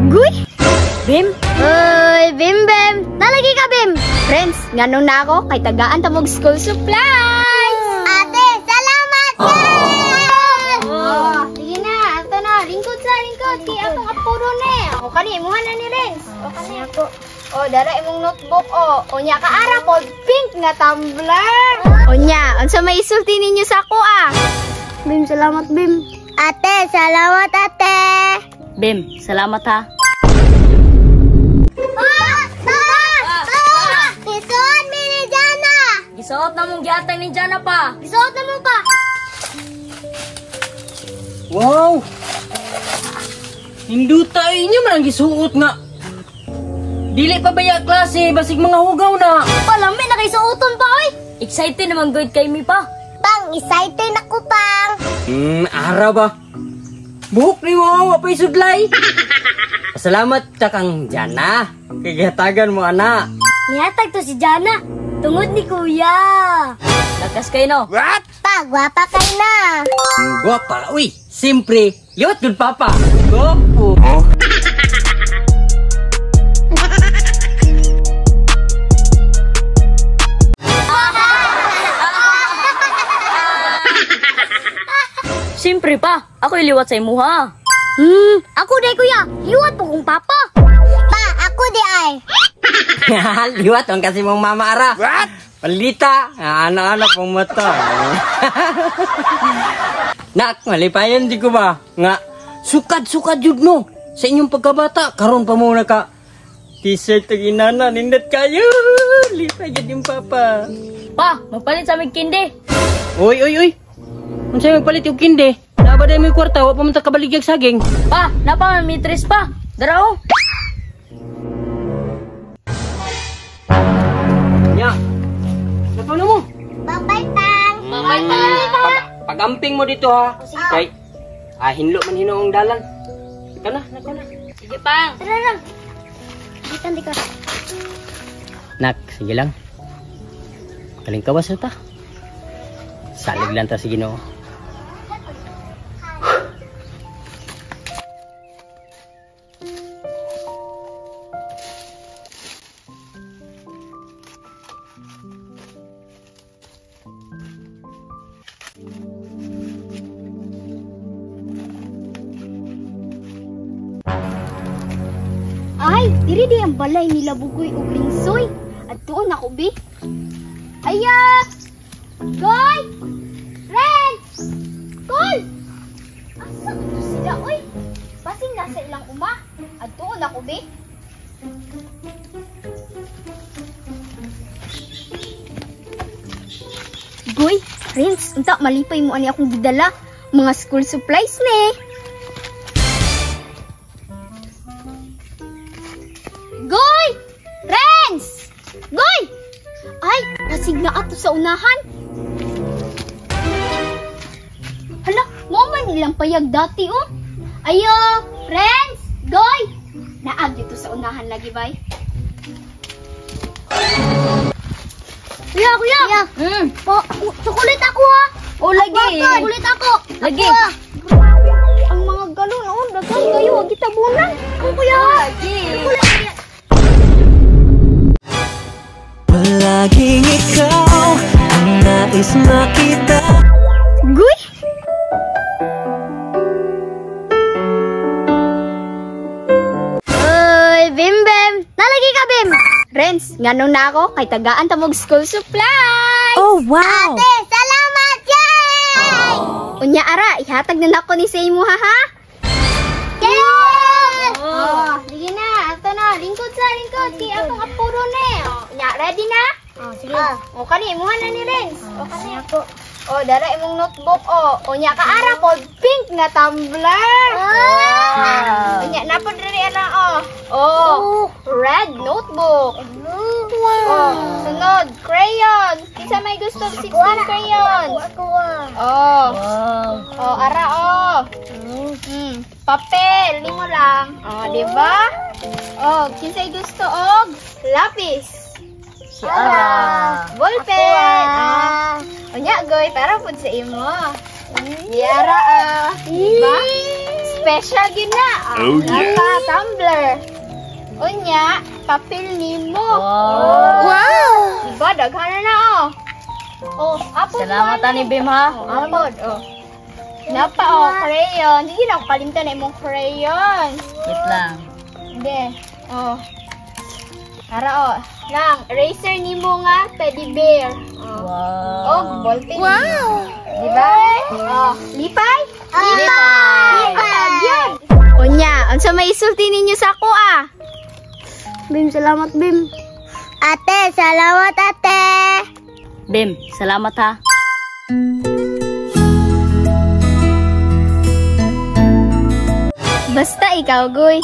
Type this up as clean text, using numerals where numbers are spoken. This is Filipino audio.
Guy! Bim? Uy, Bim! Nalagi ka, Bim! Friends, nganong na ako kay tagaan tamog school supplies! Ate, salamat yan! Sige na, ato na. Lingkod. Kaya akong apuro na eh. O, kani, imuhan na ni Renz. O, kani ako. O, dara imong notebook. O, nya kaara po, pink nga tumbler. O, nya, unsa may isulti ninyo sa ako ah? Bim, salamat, Bim. Ate, salamat, ate. Bim, salamat ha. Gisuot mi ni Jana. Gisuot na mong giatay ni Jana pa. Gisuot na mo pa. Wow! Hinduta inyo man ang gisuot nga. Dili pa baya klase, basig mga hugaw na. Walang may nakaisuoton pa, oy. Excited naman good kay mi pa. Pang, excited ako, Pang. Ara ba? Buhok ni mo, apay sudlay. Salamat ta kang Jana. Kagatagan mo, ana. Nihatag to si Jana. Tungod ni Kuya. Lakas kayo no. What? Pa, gwapa kayo na. Guwapa, uy. Simpre, liwat good papa. Gopo. Siyempre pa, ako iliwat sa imuha. Ako day, Kuya. Liwat po kong papa. Pa, ako di ay. Liwat ang kasi mong mama ara. What? Palita. Anak-anak mong mata. Nak, malipayan di ko ba? Nga, sukad-sukad yun no. Sa inyong pagkabata, karon pa muna ka. T-shirt ang inana, nindot kayo. Lipay yun yung papa. Pa, magpalit sa aming kindi. Uy. Kung sa'yo magpalit yung kinde, nabada mo yung kwarta, wap pamunta kabaligyag saging. Pa, napamamitres pa. Darao. Nya, napano mo? Bye-bye, Pang. Bye-bye, Pang. Pagamping mo dito ha. Kay, hinlo man hinoong dalan. Ikaw na. Sige, Pang. Tara lang. Di ka. Nak, sige lang. Kaling kawas na ta. Salig lang ta si Ginoo. Ay, diri di ang balay nila Bugoy ug Lingsoy. At tuon ako, Bi. Aya! Goy! Ren! Goy! Asa ito sila, oy? Basing nasa ilang uma. At tuon ako, Bi. Goy, Renz, unta malipay mo ani akong gidala. Mga school supplies ne. Goy! Renz! Goy! Ay, nasig na ato sa unahan. Hala, mo man nilang payag dati, oh. Ayo, Renz! Goy! Naag dito sa unahan lagi, bay. Kuya! Chocolate ako, ha? O, lagi. Chocolate ako! Lagi. Ako, ha? Ang mga galon, oh. Dagan kayo, wag kitabunan. Ang kuya, ha? Lagi. Chocolate. Palaging ikaw ang nais makita. Guy! Uy, Bim! Nalagi ka, Bim! Renz, nganong na ako kay tagaan tamog school supplies! Oh, wow. Ate, salamat! Yay! Unya ara, ihatag na nako ni sa imo, ha? Yay! Oh, sige na, ato na, lingkod. Kaya akong apuro na eh. Oh, nya, ready na? Oh, sige. O, kani, imuhan na ni Renz. O, kani ako. O, dara imong notebook. O, nya, kaara po, pink nga tumbler. Wow! Nya, napod rin na, red notebook. Wow! O, sunod, crayon. Kinsa may gusto 16 crayons? Ako. O, ara, papel, limo lang. O, diba? O, kinsay gusto og lapis. Si Ara. Ballpen. Unya, goy, para po sa imo. Yara, diba? special yun na. Oh, yes. Naka-tumbler. Unya, papel nimo. Wow. Diba, daghan na oh. Oh, apod Salamat mo, ni Bim ha. Oh, apod, oh. Napa, oh, crayon. Hindi na ako kalimtan na imong crayon. Wait lang. Hindi. Oh. Para, oh. Lang, eraser nimo nga, teddy bear. Oh. Wow. Oh, ball pen. Wow! Diba? Oh, lipay? Lipay! Yun! Unya, unsa may isulti ninyo sa ako ah? Bim, salamat Bim. Ate, salamat ate. Bim, salamat ha. Basta ikaw, Goy.